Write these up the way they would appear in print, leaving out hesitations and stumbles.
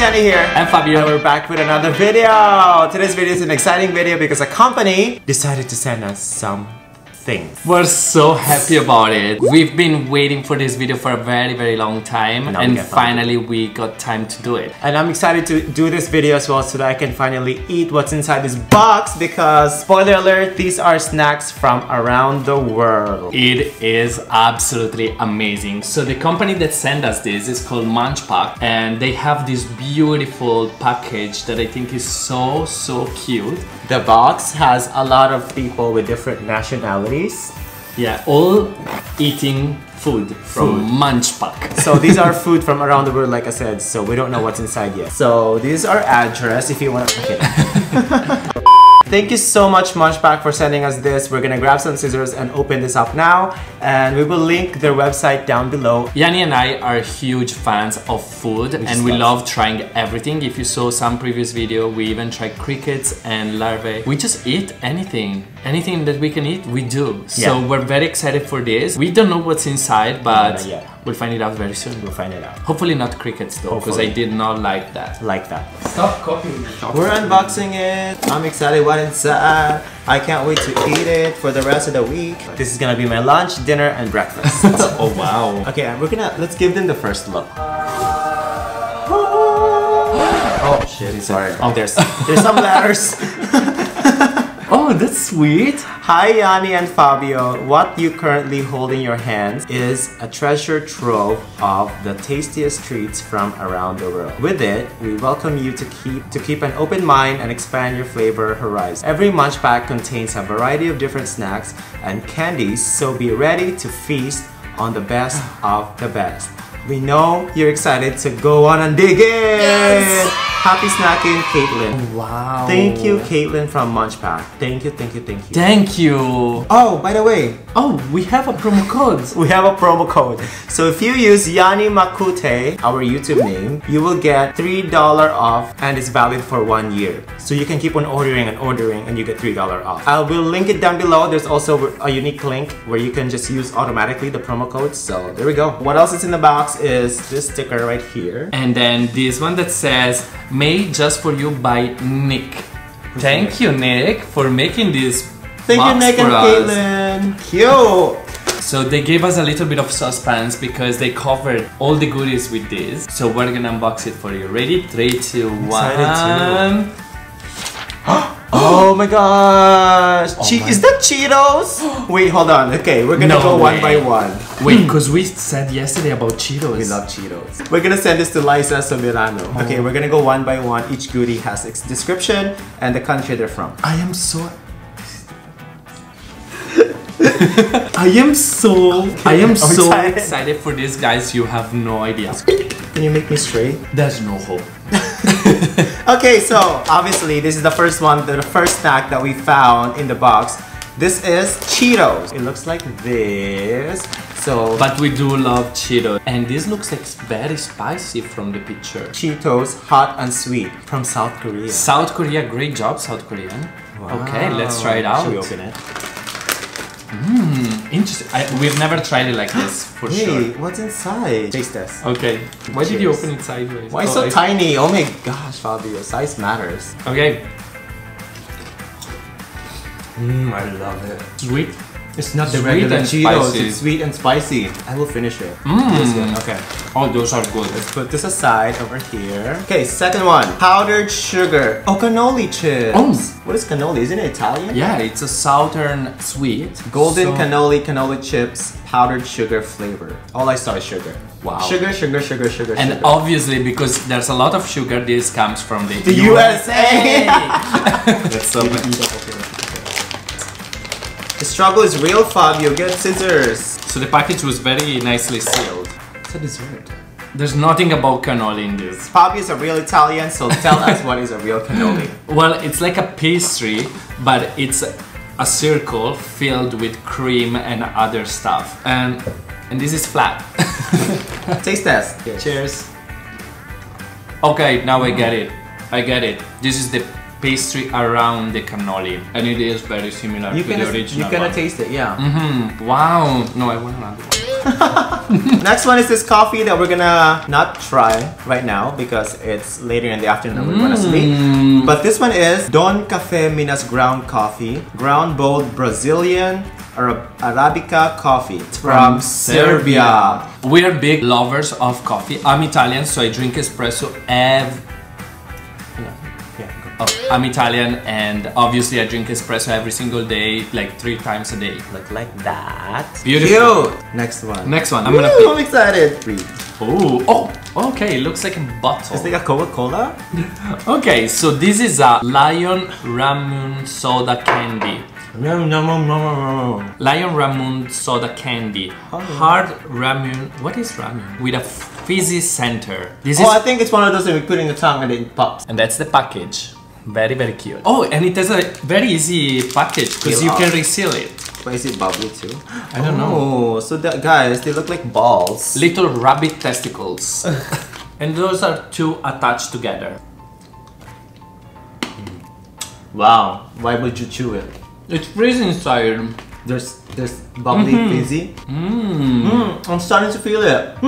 Yani here. And Fabio. And we're back with another video. Today's video is an exciting video because a company decided to send us some things. We're so happy about it. We've been waiting for this video for a very long time, and finally we got time to do it. And I'm excited to do this video as well so that I can finally eat what's inside this box because, spoiler alert, these are snacks from around the world. It is absolutely amazing. So the company that sent us this is called Munchpak, and they have this beautiful package that I think is so cute. The box has a lot of people with different nationalities. Yeah, all eating food from Munchpak. So these are food from around the world, like I said, so we don't know what's inside yet. So this is our address if you want to... Okay. Thank you so much, Munchpak, for sending us this. We're gonna grab some scissors and open this up now, and we will link their website down below. Yani and I are huge fans of food, and we love trying everything. If you saw some previous video, we even tried crickets and larvae. We just eat anything. Anything that we can eat, we do. So we're very excited for this. We don't know what's inside, but we'll find it out very soon. We'll find it out. Hopefully not crickets though, because I did not like that. Stop copying me. We're unboxing it. I'm excited what's inside. I can't wait to eat it for the rest of the week. This is gonna be my lunch, dinner, and breakfast. Oh wow. Okay, let's give them the first look. Oh shit, sorry. Oh, there's some letters. Oh, that's sweet. Hi Yani and Fabio. What you currently hold in your hands is a treasure trove of the tastiest treats from around the world. With it, we welcome you to keep an open mind and expand your flavor horizon. Every Munchpak contains a variety of different snacks and candies, so be ready to feast on the best of the best. We know you're excited to go on and dig in! Yes. Happy snacking, Caitlin. Wow. Thank you, Caitlin from Munchpak. Thank you. Thank you. Oh, by the way. Oh, we have a promo code. We have a promo code. So if you use yanimacute, our YouTube name, you will get $3 off, and it's valid for 1 year. So you can keep on ordering and you get $3 off. I will link it down below. There's also a unique link where you can just use automatically the promo code. So there we go. What else is in the box is this sticker right here. And then this one that says, made just for you by Nick. Thank you, Nick, for making this Thank you, Nick and Caitlin. Cute. So they gave us a little bit of suspense because they covered all the goodies with this. So we're gonna unbox it for you. Ready? 3, 2, 1. Oh my gosh! Is that Cheetos? Wait, hold on. Okay, we're gonna go one by one. Wait, because we said yesterday about Cheetos. We love Cheetos. We're gonna send this to Liza Soberano. Okay, we're gonna go one by one. Each goodie has its description and the country they're from. I am so excited for this, guys. You have no idea. Can you make me straight? There's no hope. Okay, so obviously this is the first one, the first snack that we found in the box. This is Cheetos. It looks like this. So, but we do love Cheetos, and this looks like very spicy from the picture. Cheetos, hot and sweet, from South Korea. South Korea, great job, South Korean. Wow. Okay, let's try it out. Should we open it? Interesting. We've never tried it like this, for sure. Wait, what's inside? Taste test. Okay. Why did you open it sideways? Why so tiny? Oh my gosh, Fabio, size matters. Okay. I love it. Sweet. It's not the regular Cheetos, it's sweet and spicy. I will finish it. Okay. Oh, those are good. Let's put this aside over here. Okay, second one. Powdered sugar. Oh, cannoli chips. Oh. What is cannoli? Isn't it Italian? Yeah, it's a southern sweet. Golden cannoli chips, powdered sugar flavor. All I saw is sugar. Wow. Sugar. And obviously, because there's a lot of sugar, this comes from the USA. Let's open it. The struggle is real, Fabio. Get scissors. So the package was very nicely sealed. It's a dessert. There's nothing about cannoli in this. Fabio is a real Italian, so tell us what is a real cannoli. Well, it's like a pastry, but it's a circle filled with cream and other stuff. And this is flat. Taste test. Cheers. Okay, now I get it. This is the pastry around the cannoli, and it is very similar to the original. You cannot taste it, yeah. Wow. No, I want another one. Next one is this coffee that we're gonna not try right now because it's later in the afternoon and we're gonna sleep. But this one is Don Café Minas ground coffee, ground bold Brazilian Arabica coffee. It's from Serbia. We are big lovers of coffee. I'm Italian, so I drink espresso I'm Italian, and obviously I drink espresso every single day, like 3 times a day. Like that. Beautiful. Cute. Next one. Next one. I'm gonna pick. I'm excited. Breathe. Oh, okay. It looks like a bottle. It's like a Coca-Cola. Okay, so this is a Lion Ramun soda candy. Lion Ramun soda candy. Hard ramun. What is ramun? With a fizzy center. This is. I think it's one of those that we put in the tongue and it pops. And that's the package. Very, very cute. Oh, and it has a very easy package because you can reseal it. But is it bubbly too? I don't know. So that, guys, they look like balls. Little rabbit testicles. And those are 2 attached together. Wow. Why would you chew it? It's freezing inside. There's bubbly fizzy. I'm starting to feel it.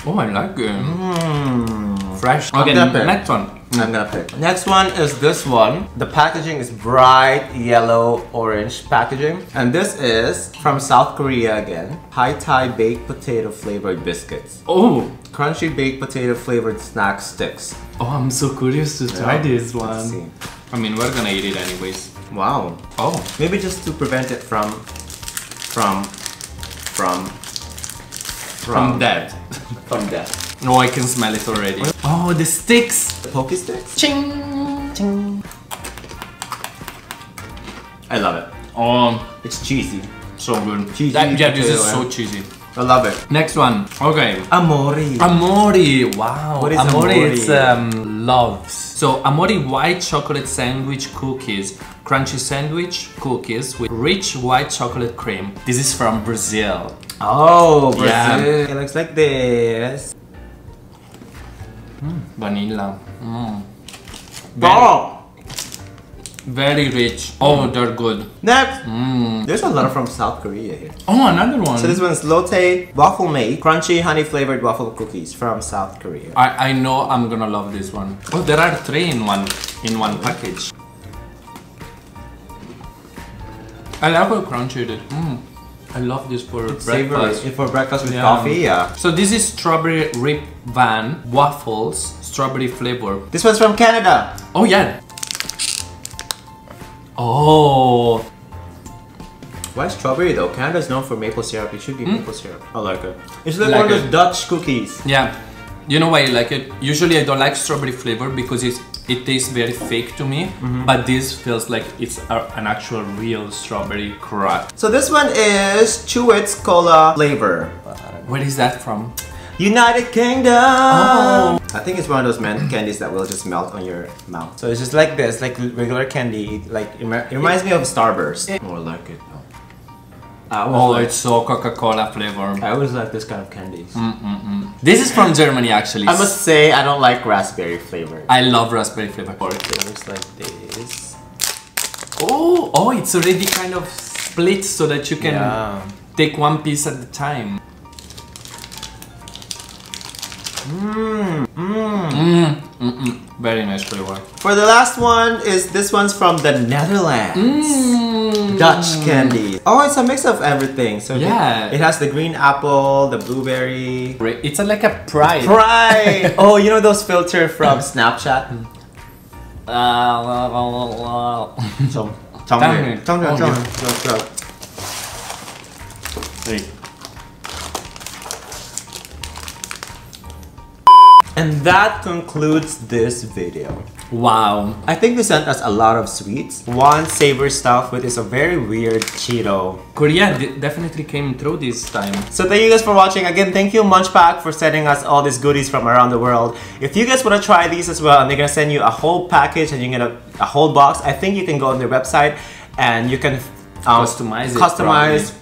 Oh, I like it. Fresh. Okay, next one. I'm gonna pick. Next one is this one. The packaging is bright yellow orange packaging. And this is from South Korea again. Thai baked potato flavored biscuits. Oh! Crunchy baked potato flavored snack sticks. Oh, I'm so curious to try this one. Let's see. I mean, we're gonna eat it anyways. Wow. Oh. Maybe just to prevent it from death. From death. Oh, I can smell it already. Oh, the sticks! The Poke sticks? Ching! Ching! I love it. Oh, It's cheesy. so good. Cheesy Yeah, this is potato, so cheesy. I love it. Next one. Okay. Amori. Amori. Wow. What is Amori? Amori? It's loves. So Amori white chocolate sandwich cookies. Crunchy sandwich cookies with rich white chocolate cream. This is from Brazil. Oh, Brazil. Yeah. It looks like this. Vanilla. Very rich. Oh, they're good. Next. There's a lot from South Korea here. Oh, another one. So this one's Lotte Waffle Mate Crunchy Honey Flavored Waffle Cookies from South Korea. I know I'm gonna love this one. Oh, there are 3 in one package. I love how crunchy it is. I love this for breakfast. Savory. For breakfast with coffee, yeah. So this is strawberry rip van waffles, strawberry flavor. This one's from Canada. Oh yeah. Oh. Why strawberry though? Canada's known for maple syrup. It should be maple syrup. I like it. It's like one of those Dutch cookies. Yeah. You know why I like it? Usually I don't like strawberry flavor because it tastes very fake to me. But this feels like it's an actual real strawberry crush. So this one is Chewits Cola flavor. Where is that from? United Kingdom! Oh. I think it's one of those candies that will just melt on your mouth. So it's just like this, like regular candy. Like it reminds me of Starburst. Oh, I like it. It's so Coca-Cola flavor. I always like this kind of candies. This is from Germany actually. I must say I don't like raspberry flavor. I love raspberry flavor. It looks like this. Oh, it's already kind of split so that you can take one piece at a time. Very nice flavor. For the last one is this one's from the Netherlands. Dutch candy. Oh, it's a mix of everything. So yeah, it has the green apple, the blueberry. It's like a Pride. Pride. Oh, you know those filters from Snapchat? And that concludes this video. Wow. I think they sent us a lot of sweets. One savory stuff, which is a very weird Cheeto. Korea definitely came through this time. So thank you guys for watching. Again, thank you Munchpak for sending us all these goodies from around the world. If you guys want to try these as well, and they're gonna send you a whole package and you get a whole box, I think you can go on their website and you can customize,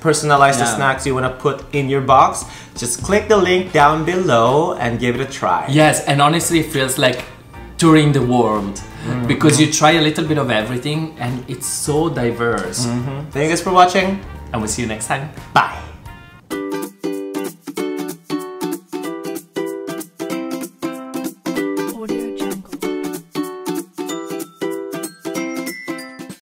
personalize the snacks you want to put in your box. Just click the link down below and give it a try. Yes, and honestly it feels like touring the world because you try a little bit of everything and it's so diverse. Thank you guys for watching, and we'll see you next time. bye.